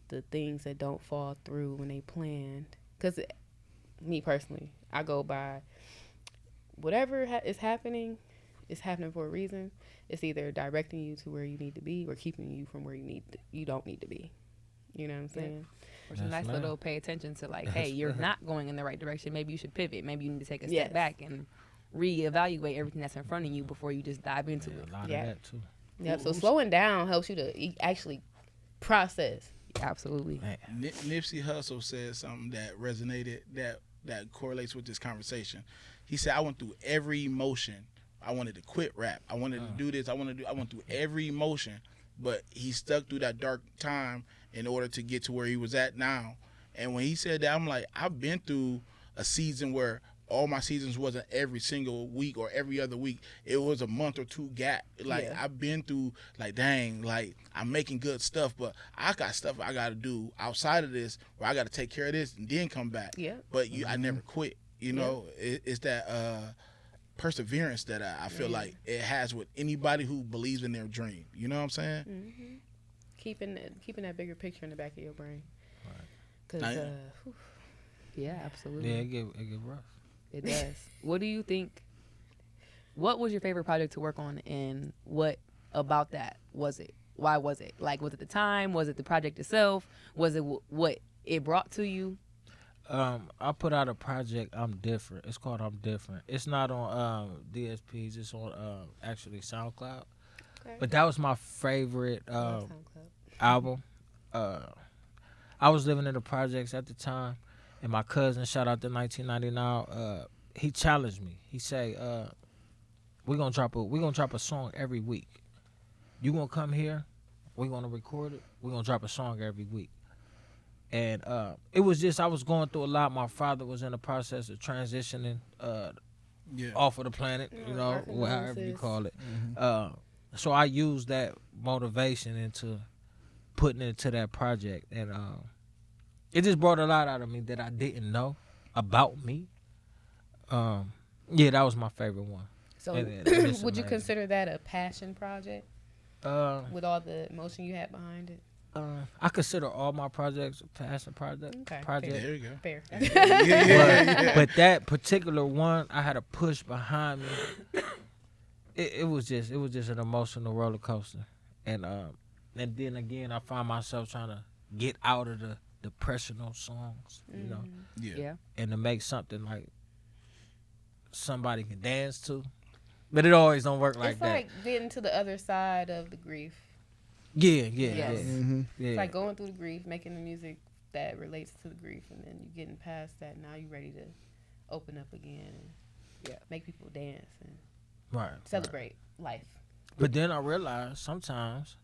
Speaker 6: the things that don't fall through when they planned. Because me personally, I go by whatever is happening for a reason. It's either directing you to where you need to be or keeping you from where you don't need to be. You know what I'm saying?
Speaker 7: Which is a nice little pay attention to, like, hey, you're not going in the right direction. Maybe you should pivot. Maybe you need to take a step back and reevaluate everything that's in front of you before you just dive into it.
Speaker 2: A lot of that too.
Speaker 6: Yeah. So slowing down helps you to actually process.
Speaker 7: Absolutely.
Speaker 5: Nipsey Hussle said something that resonated, that correlates with this conversation. He said, I went through every emotion. I wanted to quit rap. I wanted to do this. I went through every emotion, but he stuck through that dark time in order to get to where he was at now. And when he said that, I'm like, I've been through a season where all my seasons wasn't every single week or every other week. It was a month or two gap. Like, I've been through, like, dang, like, I'm making good stuff, but I got stuff I got to do outside of this where I got to take care of this and then come back.
Speaker 6: Yeah.
Speaker 5: But I never quit. You know, it's that perseverance that I feel like it has with anybody who believes in their dream. You know what I'm saying?
Speaker 6: Mm-hmm. Keeping that bigger picture in the back of your brain. Cause
Speaker 7: yeah, absolutely.
Speaker 2: Yeah, it get rough.
Speaker 7: It does. What do you think? What was your favorite project to work on, and what about that was it? Why was it? Like, was it the time? Was it the project itself? Was it what it brought to you?
Speaker 2: I put out a project, I'm Different. It's called I'm Different. It's not on DSPs. It's on actually SoundCloud. Okay. But that was my favorite album. I was living in the projects at the time, and my cousin, shout out to 1999, he challenged me. He say, we're gonna drop a song every week. You gonna come here, we're gonna record it, we're gonna drop a song every week. And it was just, I was going through a lot. My father was in the process of transitioning off of the planet, you know, however you call it. Mm-hmm. So I used that motivation into putting it into that project. And it just brought a lot out of me that I didn't know about me. Yeah, that was my favorite one.
Speaker 6: So would you consider that a passion project with all the emotion you had behind it?
Speaker 2: I consider all my projects a passion project.
Speaker 6: Okay,
Speaker 5: there you go.
Speaker 6: Fair.
Speaker 2: But that particular one, I had a push behind me. It was just an emotional roller coaster, and then again, I find myself trying to get out of the depressional songs, you know, and to make something like somebody can dance to, but it always don't work like that.
Speaker 6: It's like getting to the other side of the grief.
Speaker 2: Yeah.
Speaker 6: Mm-hmm. It's like going through the grief, making the music that relates to the grief, and then you're getting past that. Now you're ready to open up again and make people dance and celebrate life.
Speaker 2: But then I realized sometimes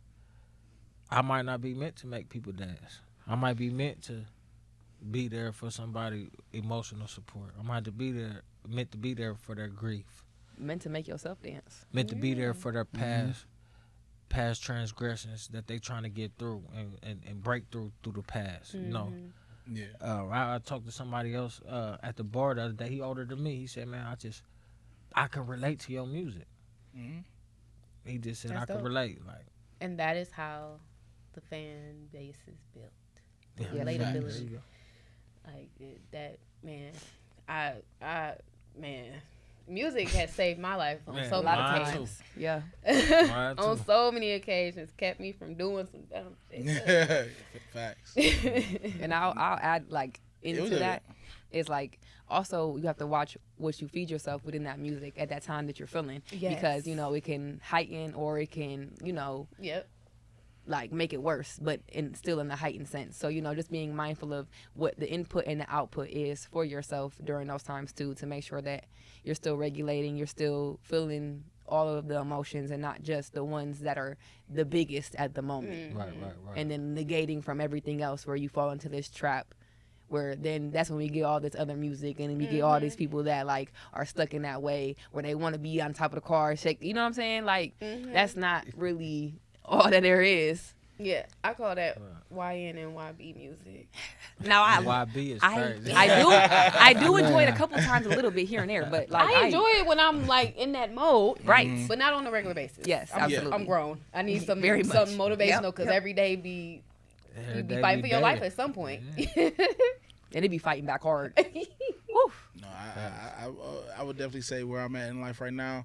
Speaker 2: I might not be meant to make people dance. I might be meant to be there for somebody emotional support. I might meant to be there for their grief.
Speaker 7: Meant to make yourself dance.
Speaker 2: Meant to be there for their past transgressions that they trying to get through and break through the past, you know.
Speaker 5: Yeah.
Speaker 2: I talked to somebody else at the bar the other day. He older than me. He said, man, I can relate to your music. Mm-hmm. He just said, I can relate. Like,
Speaker 6: and that is how the fan base is built.
Speaker 2: Yeah,
Speaker 6: relatability. Like that, man. Man. Music has saved my life on so many occasions.
Speaker 7: Yeah.
Speaker 6: On so many occasions, kept me from doing some dumb shit.
Speaker 5: Facts.
Speaker 7: And I'll add, like, into that, it's like, also you have to watch what you feed yourself within that music at that time that you're feeling.
Speaker 6: Yes.
Speaker 7: Because, you know, it can heighten or it can, you know, like make it worse, but still in the heightened sense. So, just being mindful of what the input and the output is for yourself during those times too, to make sure that you're still regulating, you're still feeling all of the emotions and not just the ones that are the biggest at the moment.
Speaker 2: Right.
Speaker 7: And then negating from everything else, where you fall into this trap, where then that's when we get all this other music, and then we get all these people that like are stuck in that way where they want to be on top of the car, shake, you know what I'm saying? Like that's not really all that there is.
Speaker 6: Yeah, I call that YN and YB music.
Speaker 7: Now
Speaker 2: YB is crazy.
Speaker 7: I do enjoy it a couple times, a little bit here and there, but like
Speaker 6: I enjoy it when I'm like in that mode,
Speaker 7: right?
Speaker 6: But not on a regular basis.
Speaker 7: Yes,
Speaker 6: I'm,
Speaker 7: absolutely.
Speaker 6: I'm grown. I need some
Speaker 7: Very much.
Speaker 6: something motivational because
Speaker 7: Yep.
Speaker 6: every day you
Speaker 2: Every
Speaker 6: be
Speaker 2: day
Speaker 6: fighting for your life
Speaker 2: daily.
Speaker 6: at some point.
Speaker 7: And they be fighting back hard. Woof.
Speaker 5: No, I would definitely say where I'm at in life right now.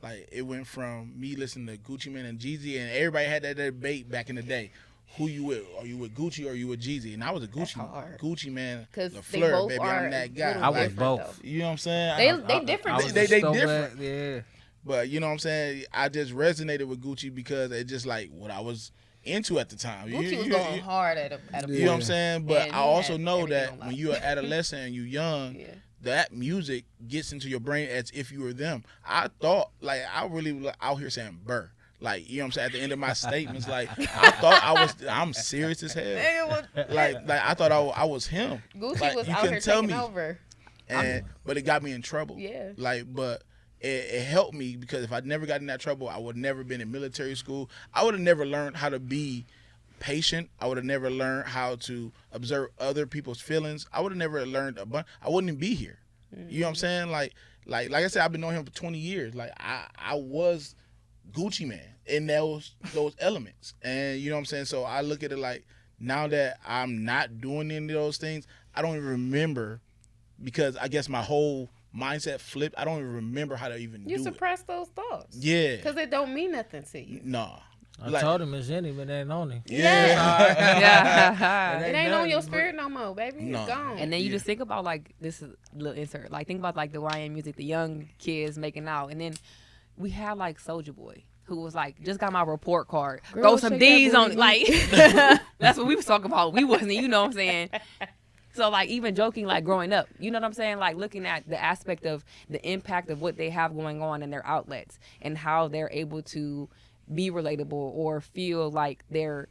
Speaker 5: Like, it went from me listening to Gucci Mane and Jeezy, and everybody had that debate back in the day. Who you with? Are you with Gucci or are you with Jeezy? And I was a Gucci man.
Speaker 6: 'Cause they
Speaker 5: LaFleur,
Speaker 6: both
Speaker 5: baby,
Speaker 6: are
Speaker 5: I'm that guy.
Speaker 6: little
Speaker 2: I was
Speaker 6: different,
Speaker 2: both.
Speaker 6: though.
Speaker 5: You know what I'm saying?
Speaker 6: They different.
Speaker 2: I was
Speaker 5: They
Speaker 2: just so
Speaker 5: different.
Speaker 2: glad, yeah.
Speaker 5: But you know what I'm saying? I just resonated with Gucci because it's just like what I was into at the time.
Speaker 6: Gucci was going hard at a
Speaker 5: You know what I'm saying? But
Speaker 6: And
Speaker 5: I
Speaker 6: he
Speaker 5: also
Speaker 6: had
Speaker 5: know
Speaker 6: everything
Speaker 5: that
Speaker 6: on
Speaker 5: when
Speaker 6: lock.
Speaker 5: you're an adolescent and you're young,
Speaker 6: Yeah.
Speaker 5: that music gets into your brain as if you were them. I thought, like, I really was out here saying burr. Like, you know what I'm saying? At the end of my statements, like, I thought I'm serious as hell. Like I thought I was him.
Speaker 6: Gucci
Speaker 5: Like,
Speaker 6: was
Speaker 5: you
Speaker 6: out
Speaker 5: couldn't
Speaker 6: here
Speaker 5: tell
Speaker 6: taking
Speaker 5: me.
Speaker 6: over.
Speaker 5: But it got me in trouble.
Speaker 6: Yeah.
Speaker 5: Like, but it helped me because if I'd never gotten in that trouble, I would never been in military school. I would have never learned how to be patient. I would have never learned how to observe other people's feelings. I would have never learned I wouldn't even be here. You know what I'm saying? Like I said, I've been knowing him for 20 years. Like I was Gucci Man in those elements. And you know what I'm saying? So I look at it like, now that I'm not doing any of those things, I don't even remember, because I guess my whole mindset flipped. I don't even remember how to even
Speaker 6: You
Speaker 5: do
Speaker 6: suppress those thoughts.
Speaker 5: it. Yeah.
Speaker 6: Because it don't mean nothing to you.
Speaker 5: Nah.
Speaker 2: I told him it's in him, it ain't on him.
Speaker 5: Yeah.
Speaker 7: Yeah.
Speaker 6: It ain't on your
Speaker 2: nothing,
Speaker 6: spirit no more, baby.
Speaker 5: No.
Speaker 6: It's gone.
Speaker 7: And then you just think about like this is a little insert. Like think about like the YN music, the young kids making out, and then we had like Soulja Boy, who was like, just got my report card,
Speaker 6: Girl,
Speaker 7: throw some
Speaker 6: shake that
Speaker 7: D's on
Speaker 6: booty.
Speaker 7: it. Like that's what we was talking about. We wasn't, you know what I'm saying? So like even joking, like growing up, you know what I'm saying? Like looking at the aspect of the impact of what they have going on in their outlets and how they're able to be relatable or feel like they're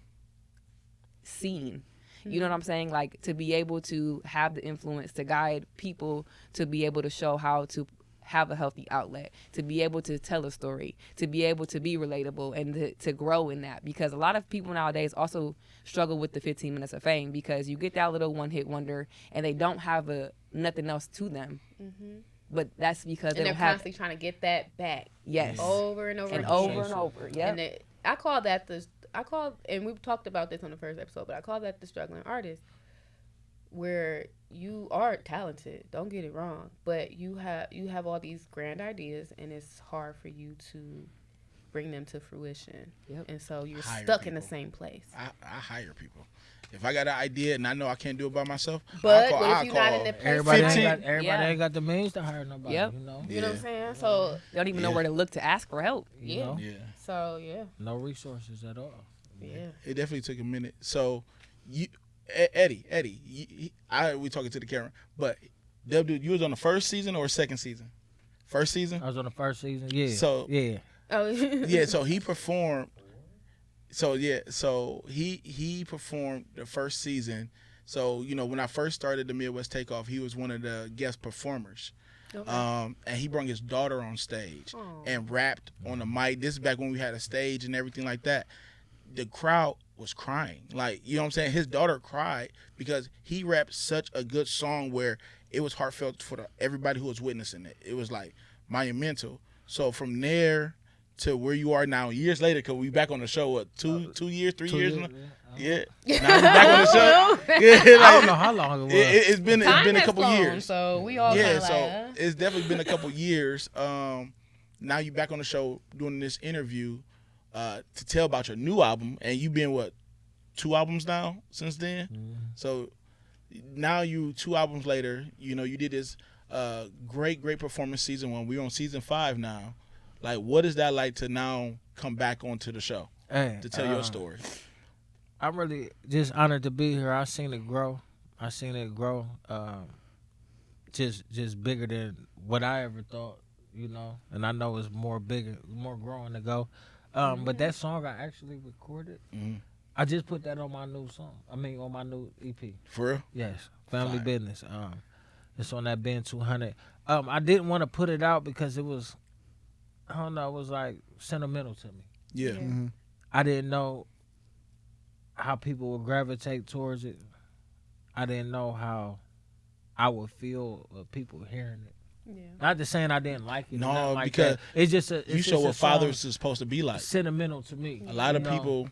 Speaker 7: seen. You know what I'm saying? Like to be able to have the influence to guide people to be able to show how to have a healthy outlet, to be able to tell a story, to be able to be relatable and to grow in that. Because a lot of people nowadays also struggle with the 15 minutes of fame, because you get that little one-hit wonder and they don't have nothing else to them. But that's because
Speaker 6: and
Speaker 7: they
Speaker 6: they're
Speaker 7: don't have
Speaker 6: constantly trying to get that back.
Speaker 7: yes
Speaker 6: Over and over
Speaker 7: and
Speaker 6: again.
Speaker 7: over and over. Yeah.
Speaker 6: And I call that and we've talked about this on the first episode, but I call that the struggling artist, where you are talented, don't get it wrong, but you have all these grand ideas and it's hard for you to bring them to fruition.
Speaker 7: Yep.
Speaker 6: And so you're
Speaker 5: Hire
Speaker 6: stuck in the
Speaker 5: people.
Speaker 6: same place.
Speaker 5: I hire people. If I got an idea and I know I can't do it by myself,
Speaker 6: But
Speaker 5: I'll
Speaker 6: what if you're not in the place?
Speaker 2: Everybody,
Speaker 5: 15.
Speaker 7: Yeah.
Speaker 2: ain't got the means to hire nobody,
Speaker 7: Yep.
Speaker 2: you know?
Speaker 6: You know what I'm saying? So
Speaker 7: They don't even know
Speaker 5: Yeah.
Speaker 7: where to look to ask for help.
Speaker 2: You
Speaker 6: yeah.
Speaker 2: know?
Speaker 5: Yeah.
Speaker 6: So yeah.
Speaker 2: No resources at all.
Speaker 6: Yeah.
Speaker 5: It definitely took a minute. So, Eddie, we talking to the camera, but Dub Dusa, you was on the first season or second season? First season?
Speaker 2: I was on the first season, yeah.
Speaker 5: So-
Speaker 2: yeah.
Speaker 6: Oh
Speaker 5: Yeah, so he performed. So he performed the first season. So when I first started the Midwest Takeoff, he was one of the guest performers.
Speaker 6: Okay.
Speaker 5: And he brought his daughter on stage
Speaker 6: Aw.
Speaker 5: and rapped on the mic. This is back when we had a stage and everything like that. The crowd was crying. Like, you know what I'm saying? His daughter cried because he rapped such a good song where it was heartfelt for everybody who was witnessing it. It was like monumental. So from there to where you are now, years later, because we back on the show, what, 2 years, 3 years? Now? Yeah. Now we back on the show. Yeah,
Speaker 2: I don't know how long it was.
Speaker 5: It's been
Speaker 6: Time
Speaker 5: a
Speaker 6: has
Speaker 5: couple
Speaker 6: flown,
Speaker 5: years.
Speaker 6: So we all
Speaker 5: Yeah,
Speaker 6: kinda
Speaker 5: so
Speaker 6: like,
Speaker 5: it's definitely been a couple years. Now you back on the show doing this interview to tell about your new album, and you been what, 2 albums now since then? So now you 2 albums later, you did this great performance season 1. We're on season 5 now. Like, what is that like to now come back onto the show
Speaker 2: Hey,
Speaker 5: to tell your story?
Speaker 2: I'm really just honored to be here. I seen it grow. Just bigger than what I ever thought, you know. And I know it's more growing to go. But that song I actually recorded, I just put that on my new song. On my new EP.
Speaker 5: For real?
Speaker 2: Yes, Family
Speaker 5: Fire.
Speaker 2: Business. It's on that Ben 200. I didn't want to put it out because it was, I don't know, it was like sentimental to me.
Speaker 5: Yeah.
Speaker 2: I didn't know how people would gravitate towards it. I didn't know how I would feel with people hearing it.
Speaker 6: Yeah.
Speaker 2: Not just saying I didn't like it.
Speaker 5: No,
Speaker 2: nothing like
Speaker 5: because
Speaker 2: that. It's just it's
Speaker 5: You
Speaker 2: just
Speaker 5: show
Speaker 2: a
Speaker 5: what
Speaker 2: song
Speaker 5: fathers is supposed to be like.
Speaker 2: sentimental to me.
Speaker 5: A lot of
Speaker 2: you know?
Speaker 5: people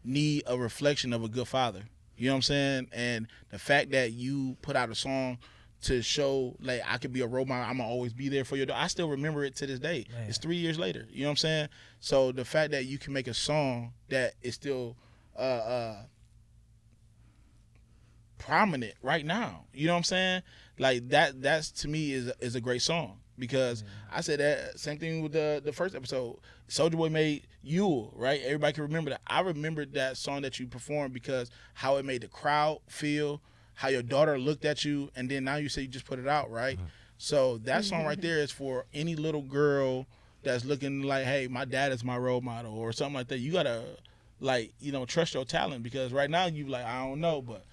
Speaker 5: need a reflection of a good father. You know what I'm saying? And the fact that you put out a song to show, like, I could be a role model, I'm going to always be there for your daughter. I still remember it to this day.
Speaker 2: Man.
Speaker 5: It's 3 years later. You know what I'm saying? So the fact that you can make a song that is still prominent right now, you know what I'm saying? Like, that's to me is a great song. Because I said that same thing with the first episode. Soulja Boy made Yule, right? Everybody can remember that. I remembered that song that you performed because how it made the crowd feel, how your daughter looked at you, and then now you say you just put it out, right? So that song right there is for any little girl that's looking like, hey, my dad is my role model or something like that. You gotta, like, you know, trust your talent, because right now you like, I don't know, but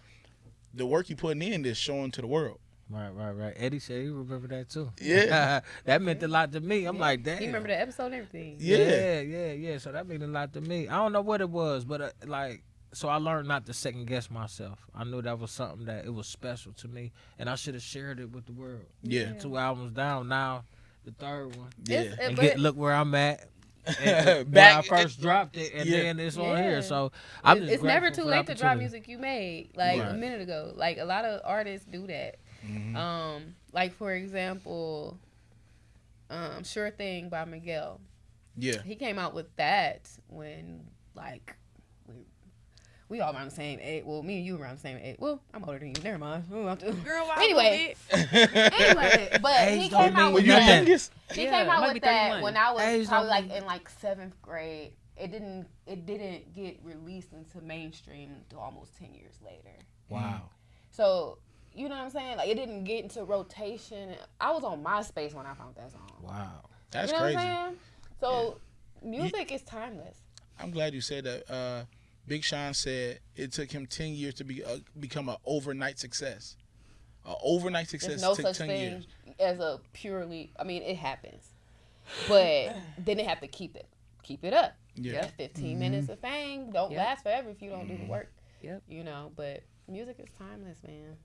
Speaker 5: the work you putting in is showing to the world.
Speaker 2: Right. Eddie said he remember that too.
Speaker 5: Yeah.
Speaker 2: That meant a lot to me. I'm like, damn.
Speaker 6: You remember the episode and everything.
Speaker 2: Yeah. So that meant a lot to me. I don't know what it was, but so I learned not to second guess myself. I knew that was something that it was special to me, and I should have shared it with the world.
Speaker 5: Yeah.
Speaker 2: 2 albums down, now the third one.
Speaker 5: Yeah.
Speaker 2: And look where I'm at. And
Speaker 5: Back-
Speaker 2: when I first dropped it, and
Speaker 5: Yeah.
Speaker 2: then it's on here.
Speaker 6: Yeah.
Speaker 2: So I'm just
Speaker 6: It's never
Speaker 2: grateful
Speaker 6: too
Speaker 2: for the
Speaker 6: late to drop
Speaker 2: opportunity.
Speaker 6: music you made, like
Speaker 5: Right.
Speaker 6: a minute ago. Like, a lot of artists do that. Like, for example, Sure Thing by Miguel.
Speaker 5: Yeah.
Speaker 6: He came out with that when, like, we all around the same age. Well, me and you around the same age. Well, I'm older than you. Never mind.
Speaker 7: Girl,
Speaker 6: Anyway, but
Speaker 2: Age
Speaker 6: he
Speaker 2: don't
Speaker 6: came out
Speaker 2: mean
Speaker 5: Were
Speaker 6: with
Speaker 5: you the
Speaker 2: nothing.
Speaker 6: that.
Speaker 5: youngest?
Speaker 6: He
Speaker 7: Yeah,
Speaker 6: came out
Speaker 7: might
Speaker 6: with
Speaker 7: be
Speaker 6: that
Speaker 7: 31.
Speaker 6: when I was
Speaker 2: Age
Speaker 6: probably
Speaker 2: don't
Speaker 6: like
Speaker 2: mean-
Speaker 6: in like 7th grade. It didn't get released into mainstream until almost 10 years later.
Speaker 2: Wow.
Speaker 6: So, you know what I'm saying? Like, it didn't get into rotation. I was on MySpace when I found that song.
Speaker 2: Wow.
Speaker 5: That's
Speaker 6: you know
Speaker 5: crazy.
Speaker 6: what I'm saying? So, music is timeless.
Speaker 5: I'm glad you said that. Big Sean said it took him 10 years to become an overnight success. An overnight success
Speaker 6: There's no
Speaker 5: took
Speaker 6: such
Speaker 5: 10
Speaker 6: thing
Speaker 5: years.
Speaker 6: as a purely, I mean, it happens. But then they have to keep it up.
Speaker 5: Yeah.
Speaker 6: That 15 minutes of fame don't
Speaker 7: Yep.
Speaker 6: last forever if you don't do the work.
Speaker 7: Yep.
Speaker 6: You know, but music is timeless, man.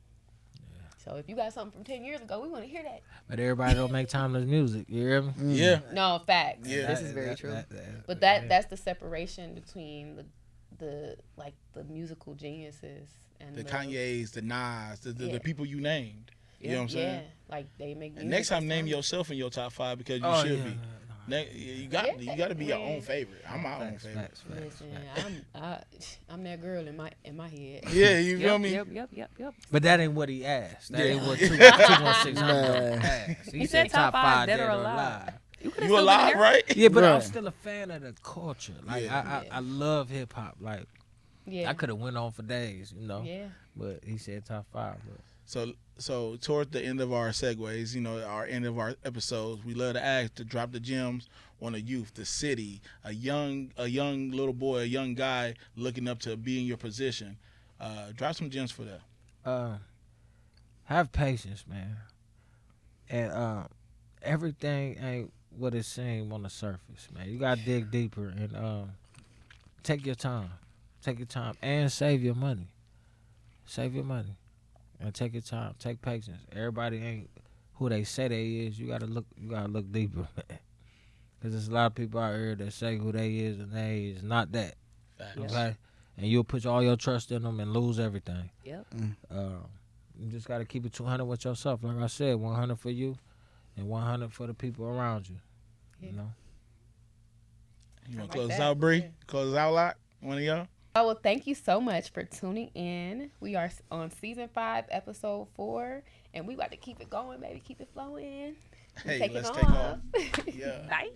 Speaker 6: So if you got something from 10 years ago, we want to hear that.
Speaker 2: But everybody don't make timeless music. You hear me?
Speaker 5: Yeah.
Speaker 6: No, facts.
Speaker 5: Yeah.
Speaker 7: This is very true.
Speaker 6: But that's the separation between the musical geniuses and
Speaker 5: The Kanye's, the Nas, the
Speaker 6: Yeah.
Speaker 5: people you named. You know what I'm
Speaker 6: yeah,
Speaker 5: saying?
Speaker 6: like they make music.
Speaker 5: And next time,
Speaker 6: that's
Speaker 5: name
Speaker 6: timeless.
Speaker 5: yourself in your top 5 because you
Speaker 2: Oh,
Speaker 5: should
Speaker 2: yeah.
Speaker 5: be. You got to be your own favorite. I'm my own favorite.
Speaker 6: Listen, I'm that girl in my head.
Speaker 5: Yeah, you feel
Speaker 7: Yep,
Speaker 5: me?
Speaker 7: yep.
Speaker 2: But that ain't what he asked. That
Speaker 5: Yeah.
Speaker 2: ain't what 216
Speaker 4: Man.
Speaker 2: asked.
Speaker 7: He said top 5 dead or alive.
Speaker 5: You alive, right?
Speaker 2: Yeah, but I'm
Speaker 4: Bruh.
Speaker 2: still a fan of the culture. Like
Speaker 5: Yeah.
Speaker 2: I love hip hop. Like
Speaker 6: Yeah.
Speaker 2: I could have went on for days, you know.
Speaker 6: Yeah.
Speaker 2: But he said top 5. But
Speaker 5: So towards the end of our segues, you know, our end of our episodes, we love to ask to drop the gems on a youth, the city, a young little boy, a young guy looking up to be in your position. Drop some gems for that.
Speaker 2: have patience, man. And everything ain't what it seems on the surface, man. You gotta dig deeper and take your time. Take your time and save your money. Save your money and take your time. Take patience. Everybody ain't who they say they is. You gotta look deeper, man. Cause there's a lot of people out here that say who they is and they is not that.
Speaker 5: Facts.
Speaker 2: Okay, and you'll put all your trust in them and lose everything.
Speaker 7: Yep.
Speaker 2: You just gotta keep it 200 with yourself. Like I said, 100 for you, and 100 for the people around you. You know.
Speaker 5: You want
Speaker 6: like
Speaker 5: to close us
Speaker 6: that.
Speaker 5: out, Bree?
Speaker 6: Yeah.
Speaker 5: Close us out a lot? One of y'all?
Speaker 6: Oh, well, thank you so much for tuning in. We are on season 5, episode 4, and we about to keep it going, baby. Keep it flowing.
Speaker 5: Hey,
Speaker 6: Take it
Speaker 5: let's take off.
Speaker 6: off.
Speaker 5: Yeah.
Speaker 7: Bye.